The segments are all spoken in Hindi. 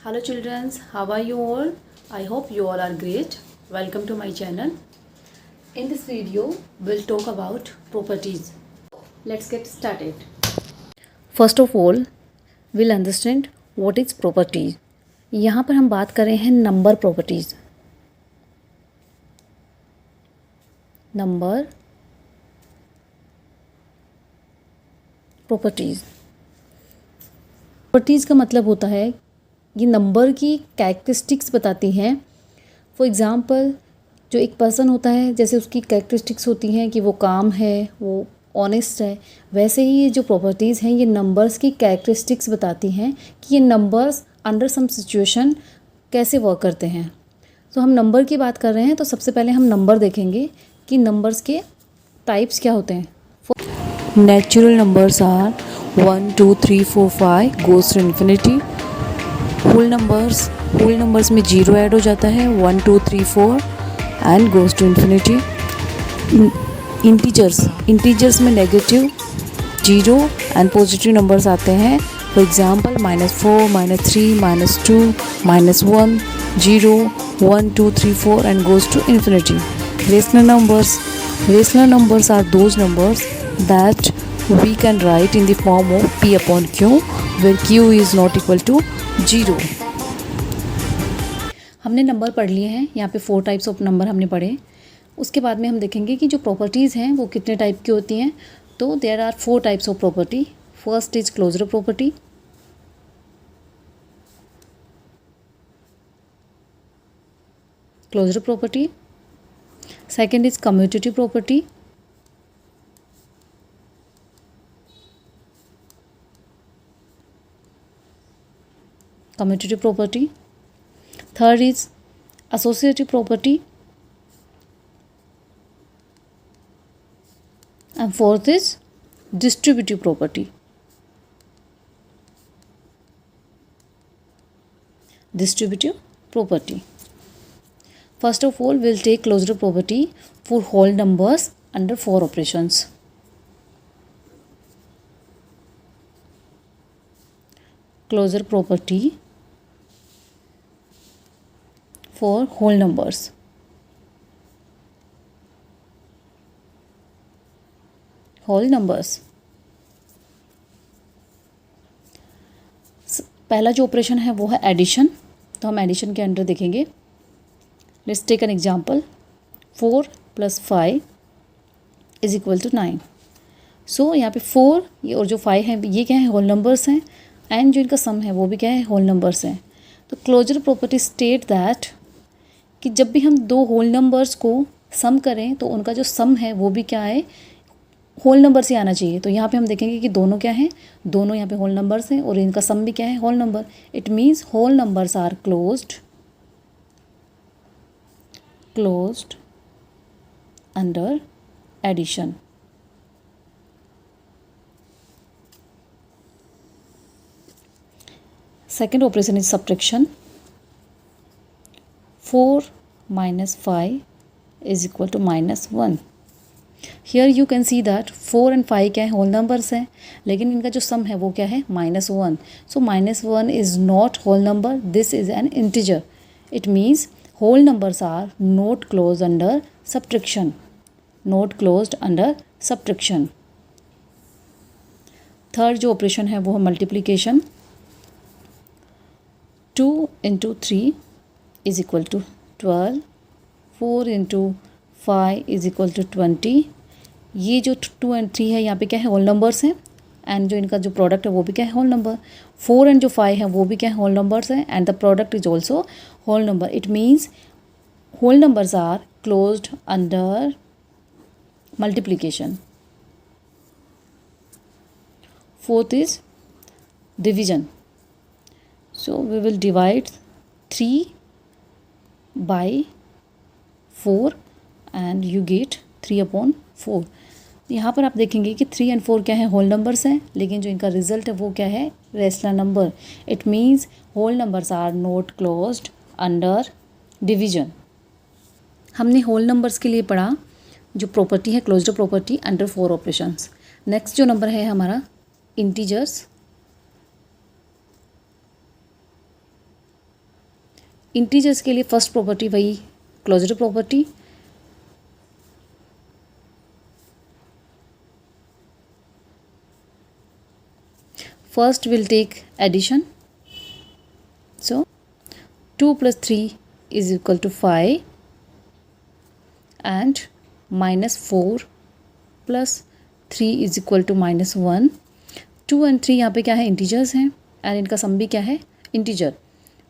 Hello children, how are you all? I hope you all are great. Welcome to my channel. In this video, we'll talk about properties. Let's get started. First of all, we'll understand what is property. यहाँ पर हम बात कर रहे हैं number properties. Number properties. Properties का मतलब होता है ये नंबर की कैरेक्टरिस्टिक्स बताती हैं. फॉर एग्ज़ाम्पल जो एक पर्सन होता है, जैसे उसकी कैरेक्टरिस्टिक्स होती हैं कि वो काम है, वो ऑनेस्ट है, वैसे ही ये जो प्रॉपर्टीज़ हैं ये नंबर्स की कैरेक्टरिस्टिक्स बताती हैं कि ये नंबर्स अंडर सम सिचुएशन कैसे वर्क करते हैं. तो हम नंबर की बात कर रहे हैं, तो सबसे पहले हम नंबर देखेंगे कि नंबर्स के टाइप्स क्या होते हैं. Natural numbers are 1 2 3 4 5 goes to infinity. Whole numbers में 0 ऐड हो जाता है, 1 2 3 4 and goes to infinity. Integers में नेगेटिव, 0 एंड पॉजिटिव नंबर्स आते हैं. For example -4 -3 -2 -1 0 1 2 3 4 and goes to infinity. Rational numbers are those numbers that we can write in the form of P upon Q, where Q is not equal to 0. हमने नंबर पढ़ लिए हैं. यहाँ पे 4 टाइप्स ऑफ नंबर हमने पढ़े. उसके बाद में हम देखेंगे कि जो प्रॉपर्टीज़ हैं वो कितने टाइप की होती हैं. तो there are 4 types of property. First is closure property. Second is commutative property. Third is associative property, and fourth is distributive property. First of all, we'll take closure property for whole numbers under 4 operations. Closure property for whole numbers. पहला जो ऑपरेशन है वो है एडिशन. तो हम एडिशन के अंडर देखेंगे. Let's take an example. 4 + 5 is equal to 9. So यहाँ पे 4 ये और जो 5 है ये क्या है, होल नंबर्स हैं. एंड जो इनका सम है वो भी क्या है, होल नंबर्स हैं. तो क्लोजर प्रॉपर्टी स्टेट दैट कि जब भी हम 2 होल नंबर्स को सम करें तो उनका जो सम है वो भी क्या है, होल नंबर से आना चाहिए. तो यहाँ पे हम देखेंगे कि दोनों क्या हैं, दोनों यहाँ पे होल नंबर्स हैं और इनका सम भी क्या है, whole number. It means whole numbers are closed under addition. Second operation is subtraction. 4 - 5 is equal to -1. Here you can see that 4 and 5 क्या है, होल नंबर्स हैं, लेकिन इनका जो सम है वो क्या है, -1. So -1 is not whole number. This is an integer. It means whole numbers are not closed under subtraction. Third जो ऑपरेशन है वो है multiplication. 2 × 3 is equal to 12. 4 × 5 is equal to 20. ये जो 2 and 3 है यहाँ पे क्या है, होल नंबर्स हैं. एंड जो इनका जो प्रोडक्ट है वो भी क्या है, होल नंबर. 4 एंड जो 5 है वो भी क्या है, होल नंबर्स हैं. And the product is also whole number. It means whole numbers are closed under multiplication. Fourth is division. So we will divide 3 by 4 and you get 3/4. यहाँ पर आप देखेंगे कि 3 and 4 क्या है, होल नंबर्स हैं, लेकिन जो इनका रिजल्ट है वो क्या है, rational number. It means whole numbers are not closed under division. हमने होल नंबर्स के लिए पढ़ा जो प्रॉपर्टी है closed property under 4 operations. Next जो नंबर है हमारा इंटीजर्स. इंटीजर्स के लिए फर्स्ट प्रॉपर्टी वही closure property, first we'll take addition. So 2 plus 3 is equal to 5 and minus 4 plus 3 is equal to minus 1. 2 and 3 यहाँ पे क्या है इंटीजर्स हैं एंड इनका सम भी क्या है इंटीजर.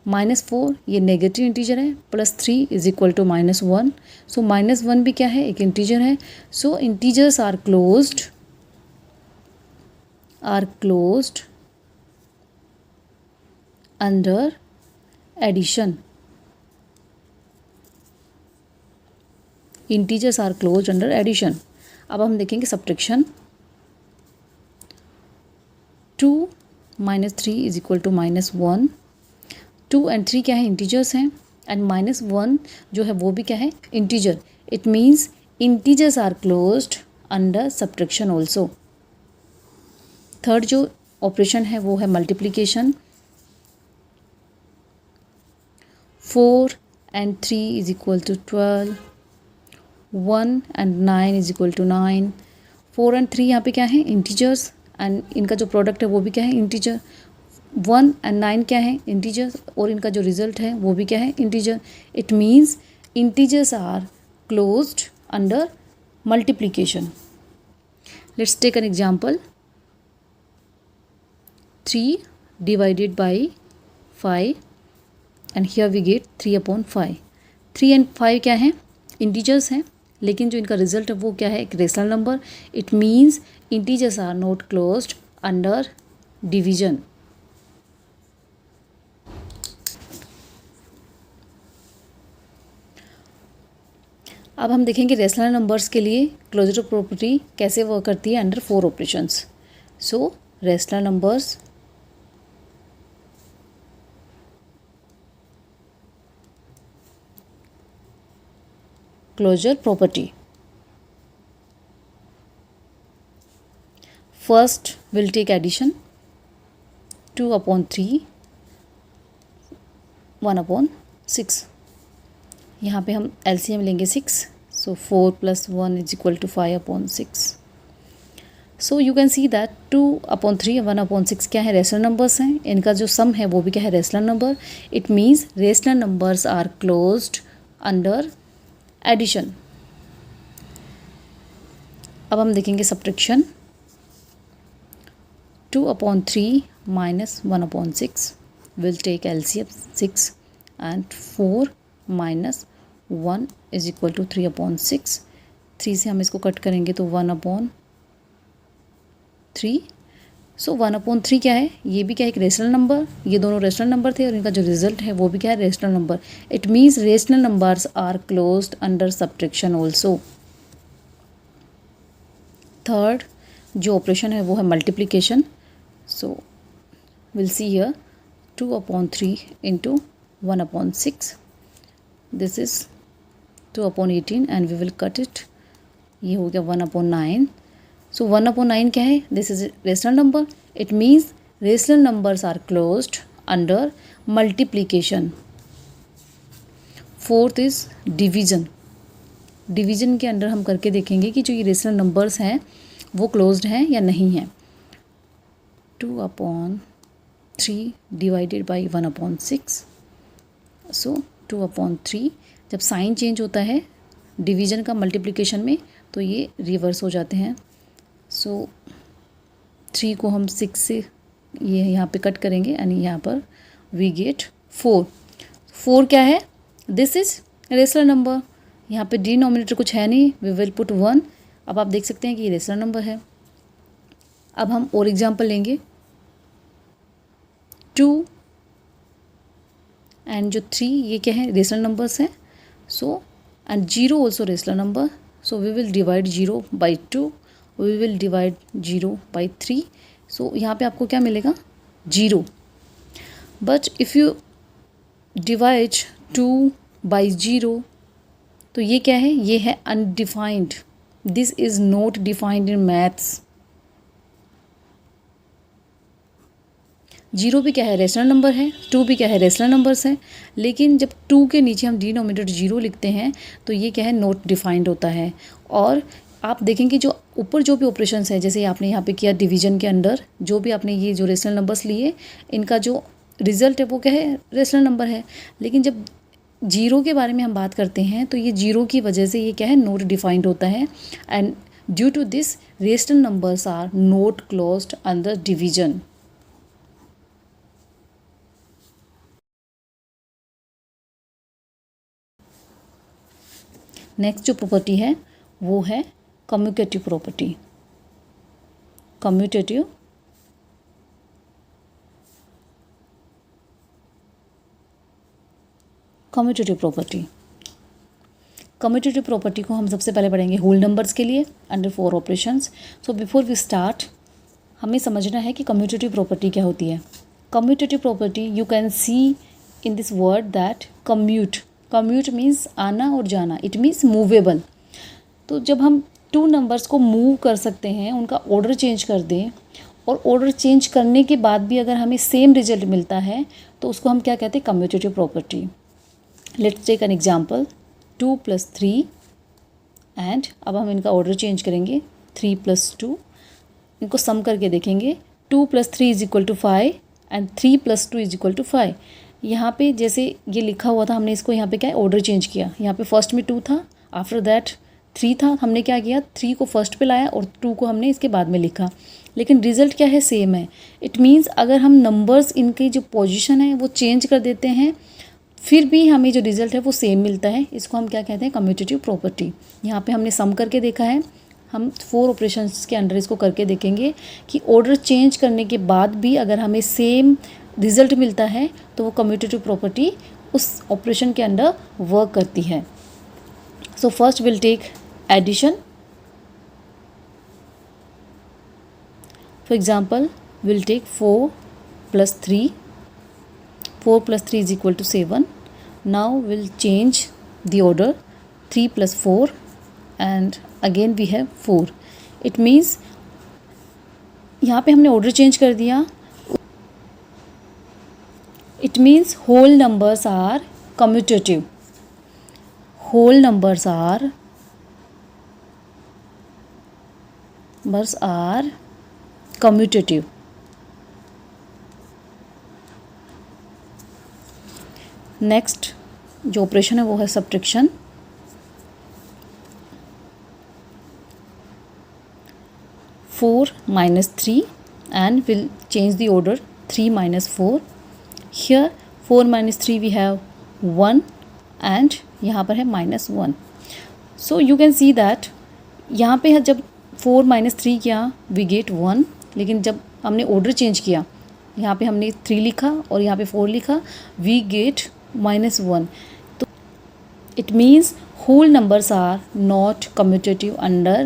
-4 ये नेगेटिव इंटीजर है, plus 3 is equal to -1. So -1 भी क्या है एक इंटीजर है. So integers are closed under addition. Integers are closed under addition. अब हम देखेंगे subtraction. 2 - 3 is equal to -1. 2 and 3 क्या है इंटीजर्स हैं एंड -1 जो है वो भी क्या है integer. It means integers are closed under subtraction also. Third जो ऑपरेशन है वो है multiplication. 4 and 3 is equal to 12. 1 and 9 is equal to 9. 4 and 3 यहाँ पे क्या है इंटीजर्स एंड इनका जो प्रोडक्ट है वो भी क्या है इंटीजर. 1 and 9 क्या है इंटीजर्स और इनका जो रिजल्ट है वो भी क्या है integer. It means integers are closed under multiplication. Let's take an example. 3 divided by 5 and here we get 3/5. 3 and 5 क्या है इंटीजर्स हैं लेकिन जो इनका रिजल्ट है वो क्या है एक rational number. It means integers are not closed under division. अब हम देखेंगे रेशनल नंबर्स के लिए क्लोजर प्रॉपर्टी कैसे वर्क करती है under 4 operations. So rational numbers closure property. First we'll take addition. 2/3 1/6. यहाँ पे हम LCM लेंगे 6. So 4 + 1 is equal to 5/6. So you can see that 2/3 1/6 क्या है रेशनल नंबर्स हैं. इनका जो सम है वो भी क्या है rational number. It means rational numbers are closed under addition. अब हम देखेंगे subtraction. 2/3 - 1/6 will take LCM 6 and 4 - 1 is equal to 3/6. 3 से हम इसको कट करेंगे तो 1/3. सो 1/3 क्या है ये भी क्या है एक रेशनल नंबर. ये दोनों रेशनल नंबर थे और इनका जो रिजल्ट है वो भी क्या है rational number. It means rational numbers are closed under subtraction also. Third जो ऑपरेशन है वो है multiplication. So will see here 2/3 × 1/6. This is 2/18 and we will cut it. ये हो गया 1/9. सो 1/9 क्या है this is rational number. It means rational numbers are closed under multiplication. Fourth is division. Division के अंडर हम करके देखेंगे कि जो ये रेशनल नंबर्स हैं वो क्लोज्ड हैं या नहीं हैं. 2/3 डिवाइडेड बाई 1/6. सो 2/3 जब साइन चेंज होता है डिवीजन का मल्टीप्लिकेशन में तो ये रिवर्स हो जाते हैं. सो 3 को हम 6 से ये यहाँ पे कट करेंगे एंड यहाँ पर वी गेट 4. 4 क्या है दिस इज रेशनल नंबर. यहाँ पे डिनोमिनेटर कुछ है नहीं. We will put 1. अब आप देख सकते हैं कि ये रेशनल नंबर है. अब हम और एग्जांपल लेंगे. 2 एंड जो 3 ये क्या है रेशनल नंबर्स हैं. So and 0 also rational number. So we will divide 0 by 2. We will divide 0 by 3. So यहाँ पे आपको क्या मिलेगा 0. But if you divide 2 by 0 तो ये क्या है ये है undefined. This is not defined in maths. Zero भी क्या है, रेशनल नंबर है, टू भी क्या है, रेशनल नंबर्स हैं। लेकिन जब टू के नीचे हम डिनोमिनेटर जीरो लिखते हैं तो ये क्या है, नॉट डिफाइंड होता है। और आप देखेंगे जो ऊपर जो भी ऑपरेशंस है, जैसे आपने यहाँ पे किया डिवीजन के अंडर, जो भी आपने ये जो रेशनल नंबर्स लिए, इनका जो रिजल्ट है वो क्या है, रेशनल नंबर है। लेकिन जब जीरो के बारे में हम बात करते हैं तो ये जीरो की वजह से ये क्या है, नॉट डिफाइंड होता है। And due to this rational numbers are not closed under division. Next जो प्रॉपर्टी है वो है commutative property. Commutative property. Commutative property को हम सबसे पहले पढ़ेंगे होल नंबर्स के लिए under 4 operations. So before we start, हमें समझना है कि कम्यूटेटिव प्रॉपर्टी क्या होती है। Commutative property you can see in this word that commute. Commute means आना और जाना, इट मीन्स मूवेबल। तो जब हम टू नंबर्स को मूव कर सकते हैं, उनका ऑर्डर चेंज कर दें, और ऑर्डर चेंज करने के बाद भी अगर हमें सेम रिजल्ट मिलता है तो उसको हम क्या कहते हैं, commutative property. Let's take an example, 2 + 3 and अब हम इनका ऑर्डर चेंज करेंगे, 3 + 2, इनको सम करके देखेंगे, 2 + 3 = 5 एंड 3 + 2 = 5। यहाँ पे जैसे ये लिखा हुआ था, हमने इसको यहाँ पे क्या है, ऑर्डर चेंज किया। यहाँ पे फर्स्ट में 2 था, आफ्टर दैट 3 था, हमने क्या किया, 3 को फर्स्ट पे लाया और 2 को हमने इसके बाद में लिखा, लेकिन रिजल्ट क्या है, सेम है। इट मीन्स अगर हम नंबर्स इनकी जो पोजीशन है वो चेंज कर देते हैं, फिर भी हमें जो रिजल्ट है वो सेम मिलता है। इसको हम क्या कहते हैं, कम्यूटेटिव प्रॉपर्टी। यहाँ पे हमने सम करके देखा है, हम 4 ऑपरेशंस के अंडर इसको करके देखेंगे कि ऑर्डर चेंज करने के बाद भी अगर हमें सेम रिजल्ट मिलता है तो वो कम्यूटेटिव प्रॉपर्टी उस ऑपरेशन के अंडर वर्क करती है। So first will take addition. For example will take 4 + 3, 4 + 3 = 7. Now we'll change the order, 3 + 4 and again we have 4. It means यहाँ पे हमने ऑर्डर चेंज कर दिया। It means whole numbers are commutative. Whole numbers are commutative. Next जो ऑपरेशन है वो है subtraction. 4 - 3 and we'll change the order, 3 - 4. Here 4 - 3 we have 1 and यहाँ पर है -1. So you can see that यहाँ पे जब 4 - 3 किया we get 1, लेकिन जब हमने ऑर्डर चेंज किया, यहाँ पे हमने 3 लिखा और यहाँ पे 4 लिखा, we get -1. तो it means whole numbers are not commutative under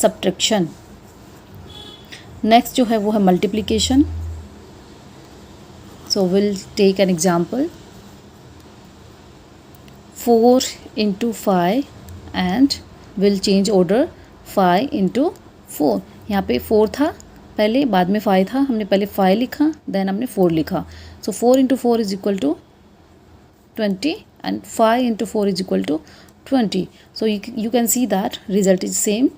subtraction. Next जो है वो है multiplication. So will take an example, 4 × 5 and will change order, 5 × 4। यहाँ पे 4 था पहले, बाद में 5 था, हमने पहले 5 लिखा देन हमने 4 लिखा। सो 4 × 4 = 20 and 5 × 4 = 20. So you can see that result is same.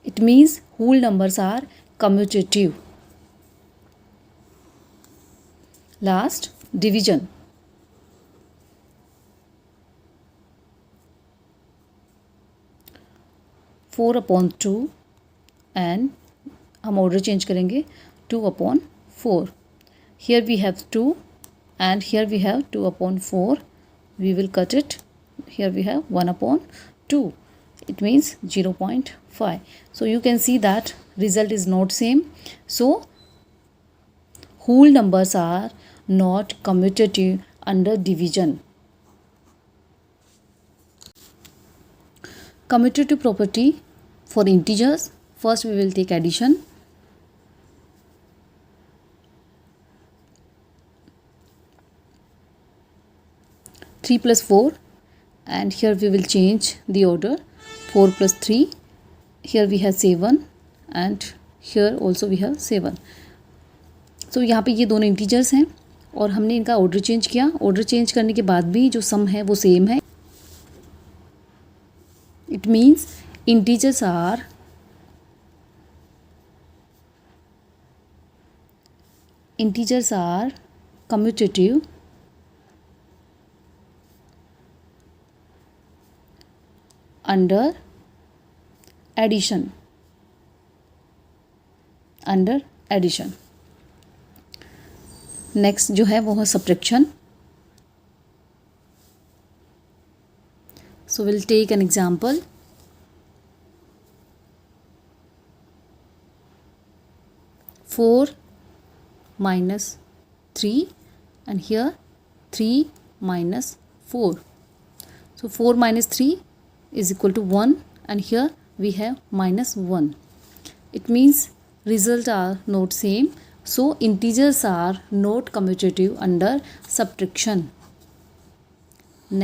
It means whole numbers are commutative. Last, division. Four upon 2 and हम ऑर्डर चेंज करेंगे, 2/4. Here we have 2 and here we have 2/4. We will cut it. Here we have 1/2. It means 0.5. So you can see that result is not same. So whole numbers are not commutative under division. Commutative property for integers. First we will take addition. 3 + 4 and here we will change the order, 4 + 3. Here we have 7 and here also we have 7. सो यहाँ पे ये दोनों इंटीजर्स हैं और हमने इनका ऑर्डर चेंज किया। ऑर्डर चेंज करने के बाद भी जो सम है वो सेम है। It means integers are commutative under addition. Next जो है वो है subtraction. So will take an example. Four minus 3 and here 3 minus 4. So 4 minus 3 is equal to 1 and here we have minus 1. It means results are not same. So integers are not commutative under subtraction.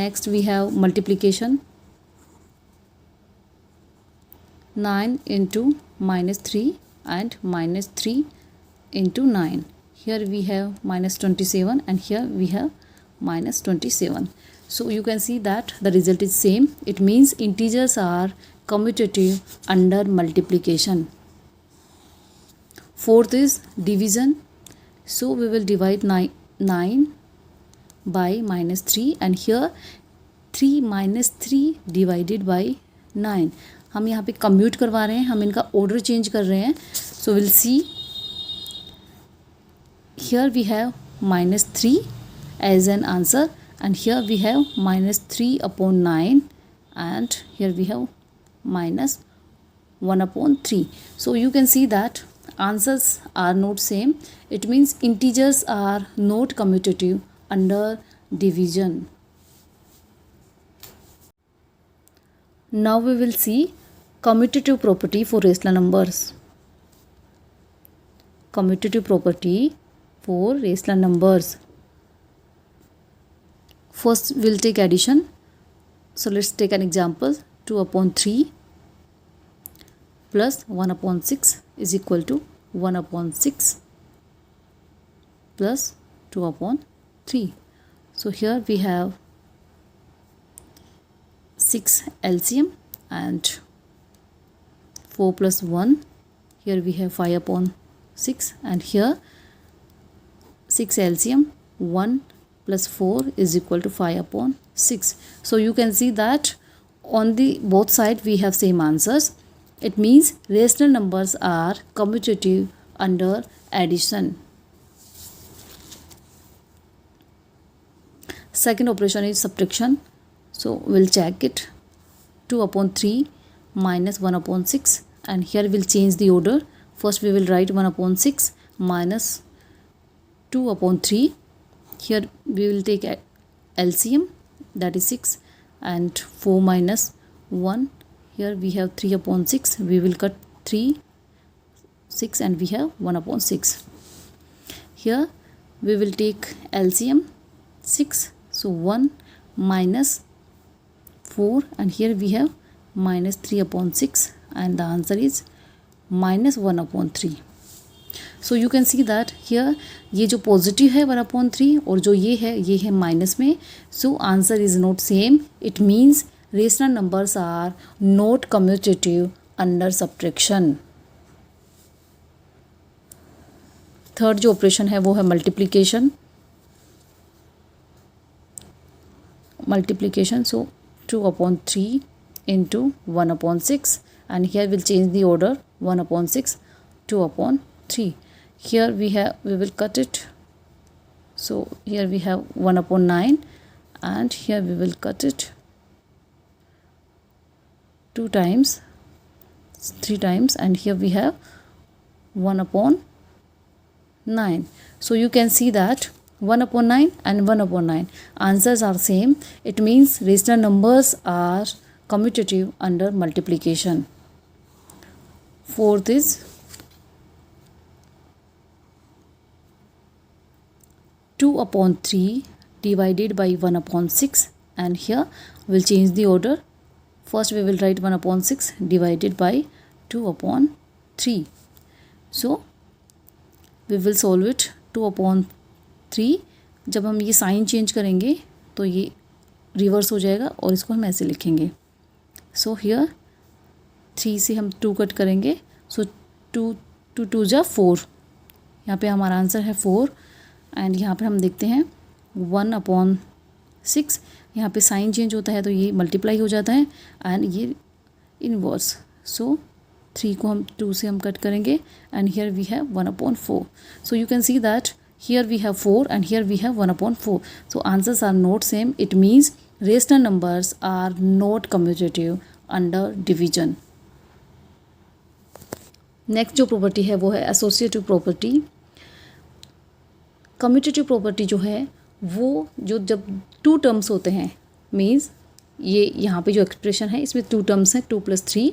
Next we have multiplication. 9 into minus 3 and minus 3 into 9. Here we have minus 27 and here we have minus 27. So you can see that the result is same. It means integers are commutative under multiplication. Fourth is division. So we will divide 9 by minus 3 and here 3 minus 3 divided by 9. हम यहाँ पे कम्यूट करवा रहे हैं, हम इनका ऑर्डर चेंज कर रहे हैं. So we'll see. Here we have minus 3 as an answer and here we have minus 3 upon 9 and here we have minus 1 upon 3. So you can see that answers are not same. It means integers are not commutative under division. Now we will see commutative property for rational numbers. Commutative property for rational numbers. First we'll take addition. So let's take an example. 2 upon 3 plus 1 upon 6 is equal to 1 upon 6 plus 2 upon 3. So here we have 6 LCM and 4 plus 1. Here we have 5 upon 6 and here 6 LCM 1 plus 4 is equal to 5 upon 6. So you can see that on the both side we have same answers. It means rational numbers are commutative under addition. Second operation is subtraction. So we'll check it. 2 upon 3 minus 1 upon 6 and here we'll change the order. First we will write 1 upon 6 minus 2 upon 3. Here we will take LCM, that is 6, and 4 minus 1. Here we have 3 upon 6. We will cut 3, 6 and we have 1 upon 6. Here we will take LCM 6. So 1 minus 4 and here we have minus 3 upon 6 and the answer is minus 1 upon 3. So you can see that here ये जो पॉजिटिव है 1 अपॉन 3 और जो ये है माइनस में. So answer is not same. It means rational numbers are not commutative under subtraction. Third जो ऑपरेशन है वो है multiplication. So 2 upon 3 into 1 upon 6 and here we'll change the order. 1 upon 6, 2 upon 3. Here we will cut it. So here we have 1 upon 9 and here we will cut it 2 times, 3 times and here we have 1 upon 9. So you can see that 1 upon 9 and 1 upon 9 answers are same. It means rational numbers are commutative under multiplication. Fourth is 2 upon 3 divided by 1 upon 6 and here we'll change the order. First we will write 1 upon 6 divided by 2 upon 3. So we will solve it. 2/3, जब हम ये साइन चेंज करेंगे तो ये रिवर्स हो जाएगा और इसको हम ऐसे लिखेंगे। सो हियर 3 से हम 2 कट करेंगे, सो 2 2 जा 4, यहाँ पे हमारा आंसर है 4। एंड यहाँ पर हम देखते हैं 1/6, यहाँ पे साइन चेंज होता है तो ये मल्टीप्लाई हो जाता है एंड ये इनवर्स। सो 3 को हम 2 से हम कट करेंगे and here we have 1/4। So you can see that here we have 4 and here we have 1/4। So answers are not same, it means rational numbers are not commutative under division. Next जो प्रॉपर्टी है वो है एसोसिएटिव प्रॉपर्टी। कम्यूटेटिव प्रॉपर्टी जो है वो जो जब 2 टर्म्स होते हैं, मीन्स ये यहाँ पे जो एक्सप्रेशन है इसमें 2 टर्म्स हैं 2 + 3,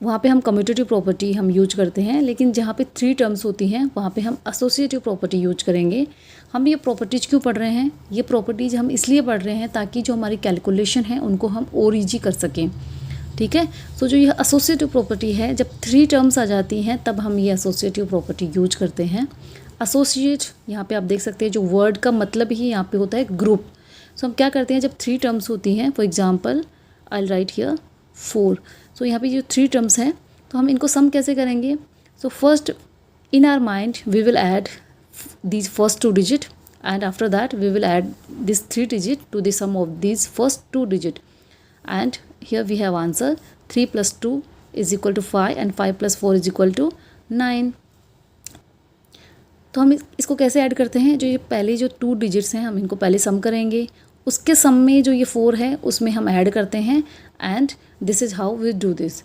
वहाँ पे हम कम्यूटेटिव प्रॉपर्टी हम यूज करते हैं। लेकिन जहाँ पे 3 टर्म्स होती हैं वहाँ पे हम एसोसिएटिव प्रॉपर्टी यूज करेंगे। हम ये प्रॉपर्टीज क्यों पढ़ रहे हैं? ये प्रॉपर्टीज हम इसलिए पढ़ रहे हैं ताकि जो हमारी कैलकुलेशन है उनको हम और ईजी कर सकें, ठीक है। सो जो ये एसोसिएटिव प्रॉपर्टी है, जब 3 टर्म्स आ जाती हैं तब हम ये एसोसिएटिव प्रॉपर्टी यूज करते हैं। एसोसिएट, यहाँ पे आप देख सकते हैं जो वर्ड का मतलब ही यहाँ पे होता है ग्रुप। सो हम क्या करते हैं जब 3 टर्म्स होती हैं, for example I right here 4। सो यहाँ पे जो 3 टर्म्स हैं तो हम इनको सम कैसे करेंगे? So first in our mind we will add these first 2 digit and after that we will add this 3 digit to the sum of these first 2 digit, and here we have answer 3 + 2 is equal to 5 and 5 + 4 is equal to 9। तो हम इसको कैसे ऐड करते हैं? जो ये पहले जो 2 डिजिट्स हैं हम इनको पहले सम करेंगे, उसके सम में जो ये 4 है उसमें हम ऐड करते हैं and this is how we do this.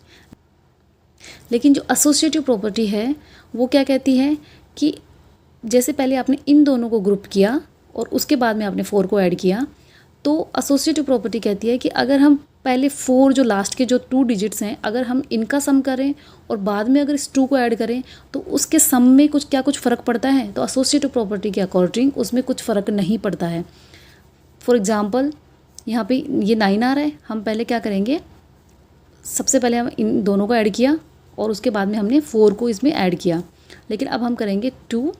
लेकिन जो एसोसिएटिव प्रॉपर्टी है वो क्या कहती है कि जैसे पहले आपने इन दोनों को ग्रुप किया और उसके बाद में आपने 4 को ऐड किया, तो एसोसिएटिव प्रॉपर्टी कहती है कि अगर हम पहले 4 जो लास्ट के जो 2 डिजिट्स हैं अगर हम इनका सम करें और बाद में अगर इस 2 को ऐड करें तो उसके सम में कुछ फ़र्क पड़ता है? तो एसोसिएटिव प्रॉपर्टी के अकॉर्डिंग उसमें कुछ फ़र्क नहीं पड़ता है। फॉर एग्ज़ाम्पल यहाँ पे ये 9 आ रहा है, हम पहले क्या करेंगे, सबसे पहले हम इन दोनों को ऐड किया और उसके बाद में हमने 4 को इसमें ऐड किया। लेकिन अब हम करेंगे 2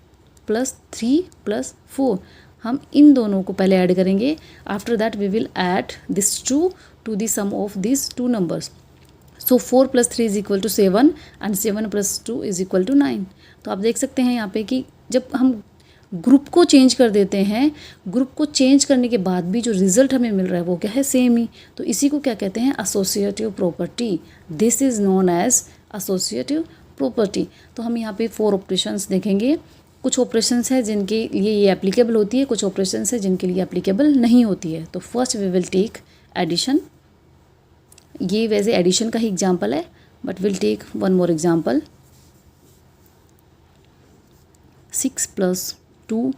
+ 3 + 4, हम इन दोनों को पहले ऐड करेंगे। After that we will add this 2 to the sum of this 2 numbers. So 4 + 3 is equal to 7 and 7 + 2 is equal to 9। तो आप देख सकते हैं यहाँ पे कि जब हम ग्रुप को चेंज कर देते हैं, ग्रुप को चेंज करने के बाद भी जो रिजल्ट हमें मिल रहा है वो क्या है? सेम ही। तो इसी को क्या कहते हैं? Associative property. This is known as associative property. तो हम यहाँ पे 4 ऑपरेशंस देखेंगे। कुछ ऑपरेशंस है जिनके लिए ये एप्लीकेबल होती है, कुछ ऑपरेशंस है जिनके लिए एप्लीकेबल नहीं होती है। तो first we will take addition. ये वैसे एडिशन का ही एग्जांपल है but will take one more example. 6 + 2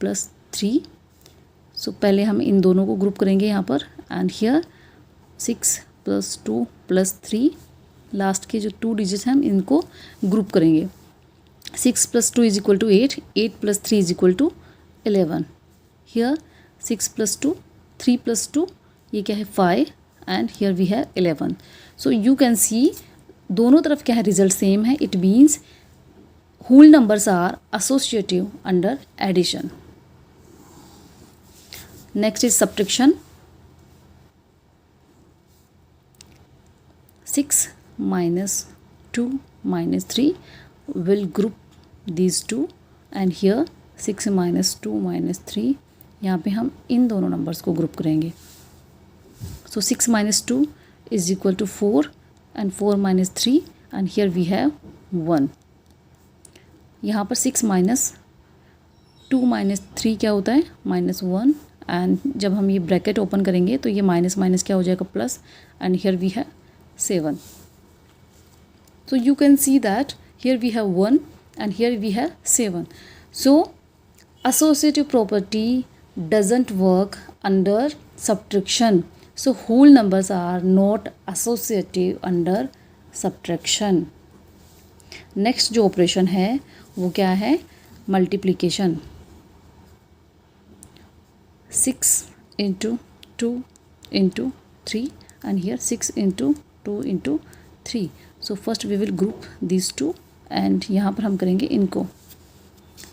+ 3। So पहले हम इन दोनों को ग्रुप करेंगे यहाँ पर एंड हियर 6 + 2 + 3, लास्ट के जो 2 डिजिट्स हैं हम इनको ग्रुप करेंगे। 6 + 2 is equal to 8, 8 + 3 is equal to 11। Here 6 + 2, 3 + 2, ये क्या है 5 and here we have 11। So you can see दोनों तरफ क्या है? रिजल्ट सेम है। It means whole numbers are associative under addition। Next is subtraction। 6 - 2 - 3 will group these two and here 6 - 2 - 3, यहाँ पे हम इन दोनों नंबर्स को ग्रुप करेंगे। सो 6 - 2 is equal to 4 and 4 - 3 and here we have 1। यहाँ पर 6 - 2 - 3 क्या होता है? -1, एंड जब हम ये ब्रैकेट ओपन करेंगे तो ये माइनस माइनस क्या हो जाएगा? Plus, and here we have 7। So you can see that here we have 1 and here we have 7. So associative property doesn't work under subtraction. So whole numbers are not associative under subtraction. Next जो ऑपरेशन है वो क्या है? Multiplication. 6 × 2 × 3 and here 6 × 2 × 3। So first we will group this 2 and यहाँ पर हम करेंगे इनको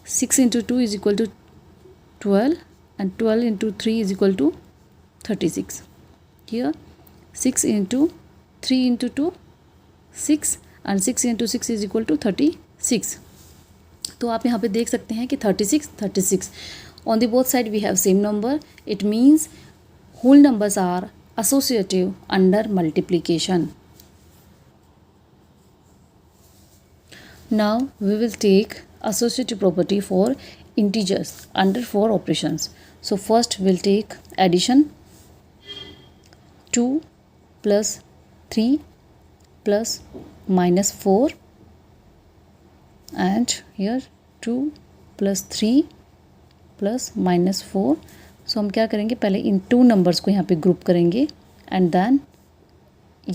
6 into 2 is equal to 12 and 12 into 3 is equal to 36. Here 6 into 3 into 2 6 and 6 into 6 is equal to 36. तो आप यहाँ पे देख सकते हैं कि 36 on the both side we have same number. It means whole numbers are associative under multiplication. Now we will take associative property for integers under 4 operations. So first we'll take addition. 2 plus 3 plus minus 4 and here 2 plus 3 plus minus 4. सो हम क्या करेंगे, पहले इन 2 नंबर्स को यहाँ पे ग्रुप करेंगे एंड देन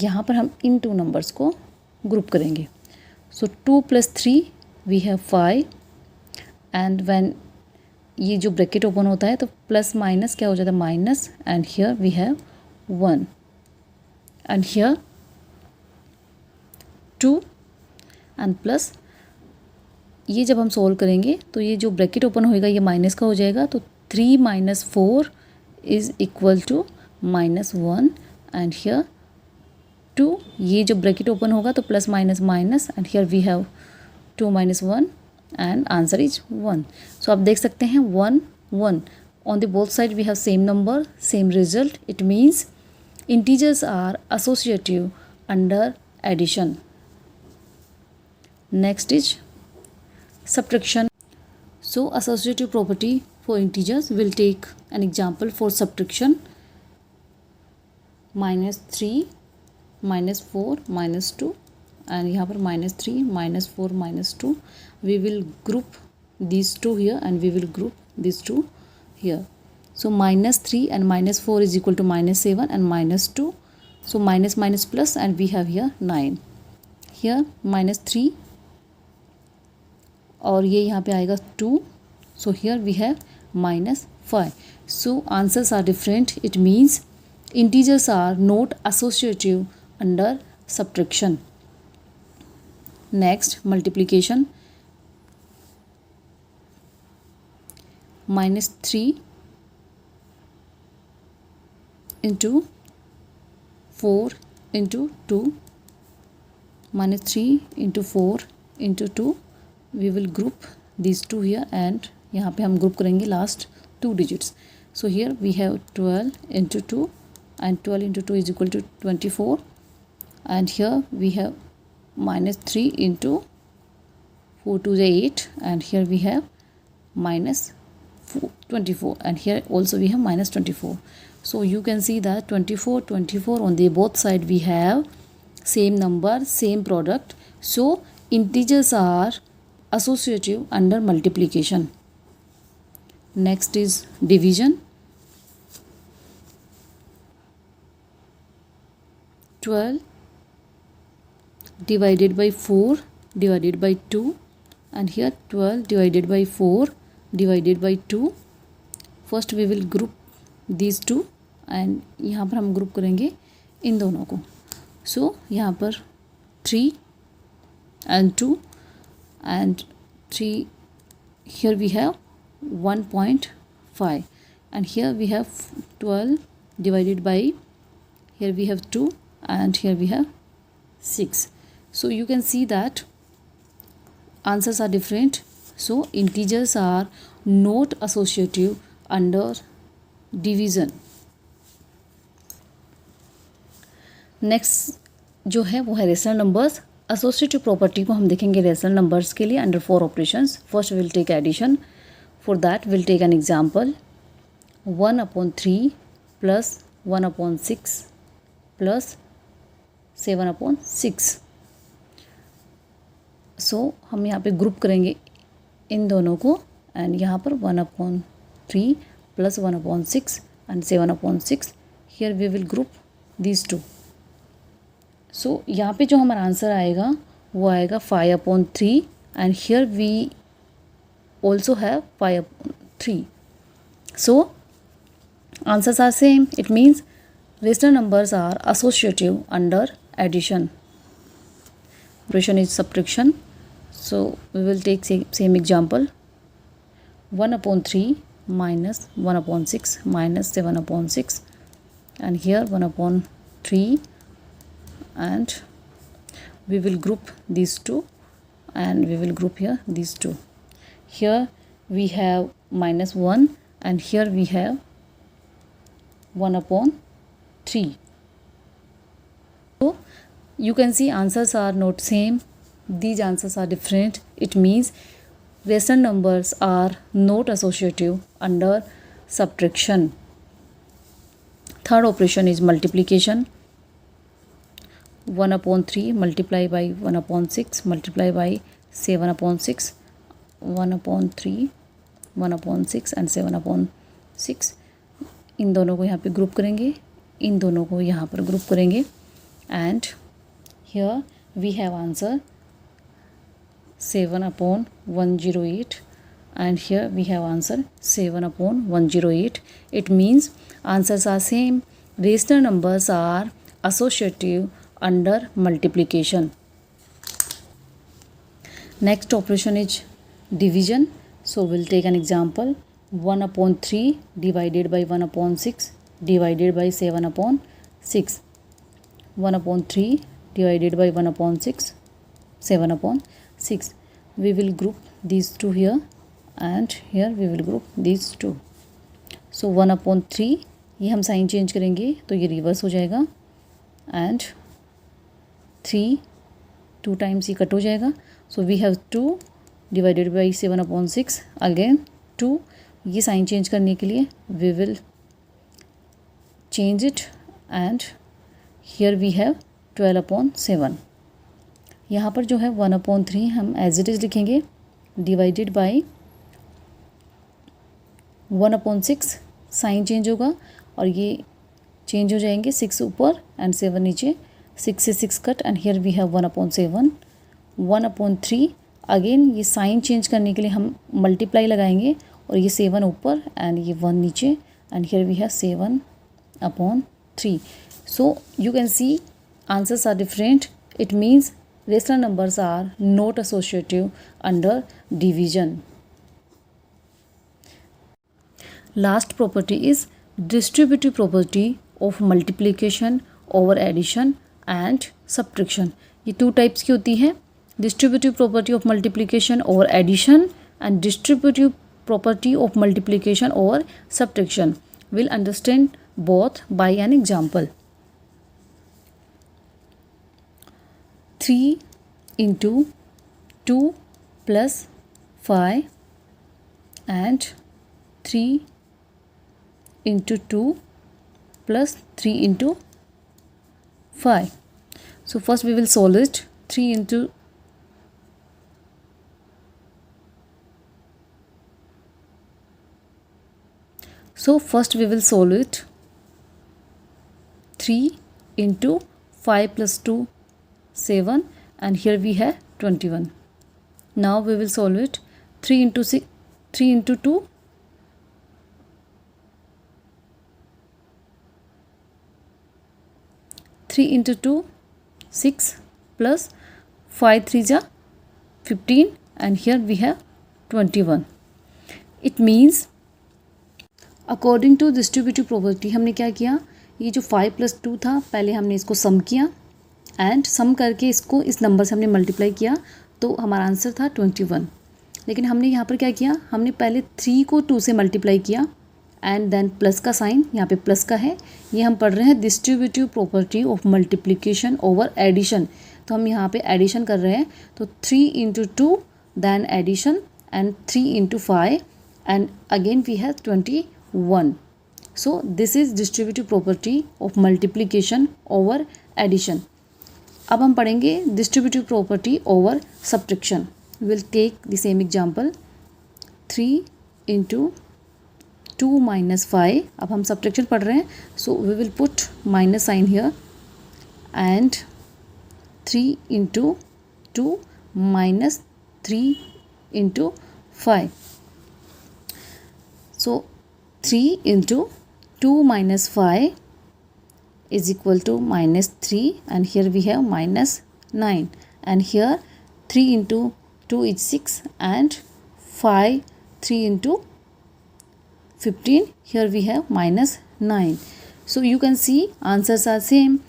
यहाँ पर हम इन 2 नंबर्स को ग्रुप करेंगे. So 2 plus 3 we have 5 and when ये जो ब्रैकेट ओपन होता है तो प्लस माइनस क्या हो जाता है, minus, and here we have 1 and here 2 and plus. ये जब हम सोल्व करेंगे तो ये जो ब्रैकेट ओपन होएगा ये माइनस का हो जाएगा. तो 3 minus 4 is equal to -1 and here 2. ये जो ब्रैकेट ओपन होगा तो plus minus minus and here we have 2 minus 1 and answer is 1. सो आप देख सकते हैं 1 1 on the both side we have same number same result. It means integers are associative under addition. Next is subtraction. So associative property for integers, will take an example for subtraction. -3 -4 -2 and यहाँ पर -3 -4 -2. We will group these two here and we will group these two here. So -3 and -4 is equal to -7 and -2. So minus minus plus and we have here 9. Here -3 और ये यहाँ पे आएगा 2. So here we have -5. So answers are different. It means integers are not associative under subtraction. Next multiplication. -3 into 4 into 2 -3 into 4 into 2. We will group these two here and यहाँ पे हम ग्रुप करेंगे last 2 digits. So here we have 12 into 2 and 12 into 2 is equal to 24 and here we have -3 into 4 to the 8 and here we have -24 and here also we have -24. So you can see that 24 on the both side we have same number same product. So integers are associative under multiplication. Next is division. 12 divided by 4 divided by 2 and here 12 divided by 4 divided by 2. First we will group these two and यहाँ पर हम ग्रुप करेंगे इन दोनों को. So यहाँ पर 3 and 2 and 3. Here we have 1.5 and here we have 12 divided by, here we have 2 and here we have 6. So you can see that answers are different. So integers are not associative under division. Next जो है वो है रेशनल नंबर्स. एसोसिएटिव प्रॉपर्टी को हम देखेंगे रेशनल नंबर्स के लिए under 4 operations. First will take addition. For that will take an example. 1/3 plus 1/6 plus 7/6. So हम यहाँ पे ग्रुप करेंगे इन दोनों को एंड यहाँ पर 1/3 plus 1/6 and 7/6. Here we will group these two. So यहाँ पे जो हमारा आंसर आएगा वो आएगा 5/3 and here we also have 5/3. So answers are same. It means rational numbers are associative under addition. Operation is subtraction. So we will take same example. 1/3 minus 1/6 minus 7/6, and here 1/3, and we will group these two, and we will group here these two. Here we have -1, and here we have 1/3. So you can see answers are not same. These answers are different. It means rational numbers are not associative under subtraction. Third operation is multiplication. 1/3 multiply by 1/6 multiply by 7/6, 1/3, 1/6 and 7/6. इन दोनों को यहाँ पे ग्रुप करेंगे, इन दोनों को यहाँ पर ग्रुप करेंगे, and here we have answer 7/108, and here we have answer 7/108. It means answers are same. Rational numbers are associative under multiplication. Next operation is division. So we'll take an example. 1/3 divided by 1/6 divided by 7/6. 1/3 divided by 1/6, 7/6. We will group these two here, and here we will group these two. So 1/3, ये हम साइन चेंज करेंगे तो ये रिवर्स हो जाएगा, एंड 3 2 टाइम्स ये कट हो जाएगा. So we have 2 divided by 7/6, again 2. ये साइन चेंज करने के लिए we will change it, and here we have 12/7. यहाँ पर जो है 1/3 हम एज इट इज़ लिखेंगे, डिवाइडेड बाई 1/6. साइन चेंज होगा और ये चेंज हो जाएंगे, 6 ऊपर एंड 7 नीचे, 6 से 6 cut, and here we have 1/7. 1/3 again ये साइन चेंज करने के लिए हम मल्टीप्लाई लगाएंगे, और ये 7 ऊपर एंड ये 1 नीचे, and here we have 7/3. So you can see answers are different. It means rational numbers are not associative under division. Last property is distributive property of multiplication over addition and subtraction. ये 2 टाइप्स की होती है, distributive property of multiplication over addition and distributive property of multiplication over subtraction. We'll understand both by an example. 3 into 2 plus 5 and 3 into 2 plus 3 into 5. So first we will solve it. 3 into So first we will solve it. 3 into 5 plus 2, 7, and here we have 21. Now we will solve it. 3 into 6, 3 into 2, 3 into 2, 6 plus 5 3s are 15, and here we have 21. It means according to distributive property हमने क्या किया, ये जो 5 + 2 था पहले हमने इसको सम किया, एंड सम करके इसको इस नंबर से हमने मल्टीप्लाई किया, तो हमारा आंसर था 21. लेकिन हमने यहाँ पर क्या किया, हमने पहले 3 को 2 से मल्टीप्लाई किया, एंड देन प्लस का साइन यहाँ पे प्लस का है. ये हम पढ़ रहे हैं distributive property of multiplication over addition. तो हम यहाँ पे एडिशन कर रहे हैं, तो 3 into 2 then addition, and 3 into 5, and again we have 21. So this is distributive property of multiplication over addition. अब हम पढ़ेंगे distributive property over subtraction. We will take the same example. 3 into 2 minus 5. अब हम subtraction पढ़ रहे हैं, so we will put minus sign here, and 3 into 2 minus 3 into 5. So 3 into 2 minus 5 is equal to -3, and here we have -9, and here 3 into 2 is 6, and 5 3 into 15. Here we have minus 9. So you can see answers are same.